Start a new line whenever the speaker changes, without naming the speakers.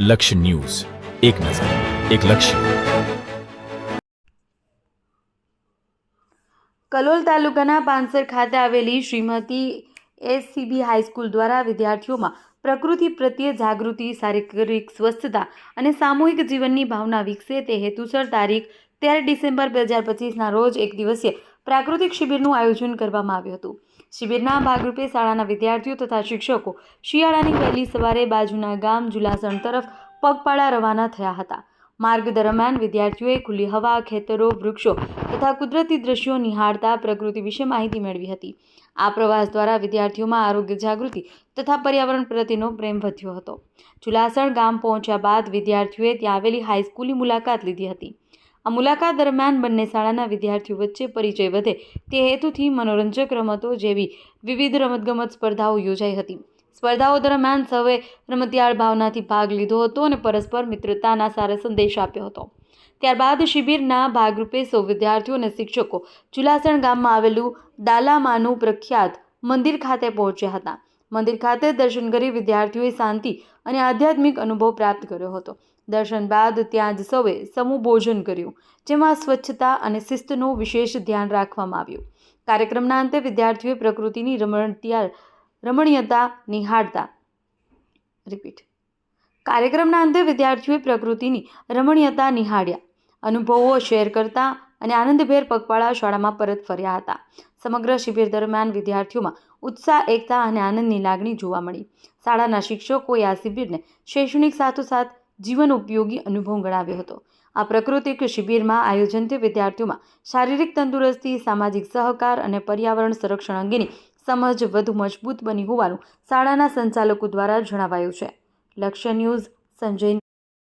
લક્ષ્ય ન્યૂઝ, એક નજર, એક લક્ષ્ય.
કલોલ તાલુકાના પાંસર ખાતે આવેલી શ્રીમતી એસસીબી હાઈસ્કૂલ દ્વારા વિદ્યાર્થીઓમાં પ્રકૃતિ પ્રત્યે જાગૃતિ, શારીરિક સ્વસ્થતા અને સામૂહિક જીવનની ભાવના વિકસે તે હેતુસર તારીખ 13 ડિસેમ્બર 2025ના રોજ એક દિવસીય પ્રાકૃતિક શિબિરનું આયોજન કરવામાં આવ્યું હતું. શિબિરના ભાગરૂપે શાળાના વિદ્યાર્થીઓ તથા શિક્ષકો શિયાળાની વહેલી સવારે બાજુના ગામ જુલાસણ તરફ પગપાળા રવાના થયા હતા. માર્ગ દરમિયાન વિદ્યાર્થીઓએ ખુલ્લી હવા, ખેતરો, વૃક્ષો તથા કુદરતી દ્રશ્યો નિહાળતા પ્રકૃતિ વિશે માહિતી મેળવી હતી. આ પ્રવાસ દ્વારા વિદ્યાર્થીઓમાં આરોગ્ય જાગૃતિ તથા પર્યાવરણ પ્રત્યેનો પ્રેમ વધ્યો હતો. જુલાસણ ગામ પહોંચ્યા બાદ વિદ્યાર્થીઓએ ત્યાં આવેલી હાઈસ્કૂલની મુલાકાત લીધી હતી. આ મુલાકાત દરમિયાન બંને શાળાના વિદ્યાર્થીઓ વચ્ચે પરિચય વધે તે હેતુથી મનોરંજક રમતો જેવી વિવિધ રમતગમત સ્પર્ધાઓ યોજાઈ હતી. સ્પર્ધાઓ દરમિયાન સૌએ રમતિયાળ ભાવનાથી ભાગ લીધો હતો અને પરસ્પર મિત્રતાના સારા સંદેશ આપ્યો હતો. ત્યારબાદ શિબિરના ભાગરૂપે સૌ વિદ્યાર્થીઓ અને શિક્ષકો જુલાસણ ગામમાં આવેલું દાલામાનું પ્રખ્યાત મંદિર ખાતે પહોંચ્યા હતા. મંદિર ખાતે દર્શન કરી વિદ્યાર્થીઓએ શાંતિ અને આધ્યાત્મિક અનુભવ પ્રાપ્ત કર્યો હતો. દર્શન બાદ ત્યાં જ સૌએ સમૂહ ભોજન કર્યું, જેમાં સ્વચ્છતા અને શિસ્તનું વિશેષ ધ્યાન રાખવામાં આવ્યું. કાર્યક્રમના અંતે વિદ્યાર્થીઓએ પ્રકૃતિની રમણીયતા નિહાળ્યા, અનુભવો શેર કરતા અને આનંદભેર પગપાળા શાળામાં પરત ફર્યા હતા. સમગ્ર શિબિર દરમિયાન વિદ્યાર્થીઓમાં ઉત્સાહ, એકતા અને આનંદની લાગણી જોવા મળી. શાળાના શિક્ષકોએ આ શિબિરને શૈક્ષણિક સાથોસાથ જીવન ઉપયોગી અનુભવ ગણાવ્યો હતો. આ પ્રાકૃતિક શિબિરમાં આયોજનથી વિદ્યાર્થીઓમાં શારીરિક તંદુરસ્તી, સામાજિક સહકાર અને પર્યાવરણ સંરક્ષણ અંગેની સમજ વધુ મજબૂત બની હોવાનું શાળાના સંચાલકો દ્વારા જણાવાયું છે. લક્ષ્ય ન્યૂઝ, સંજય.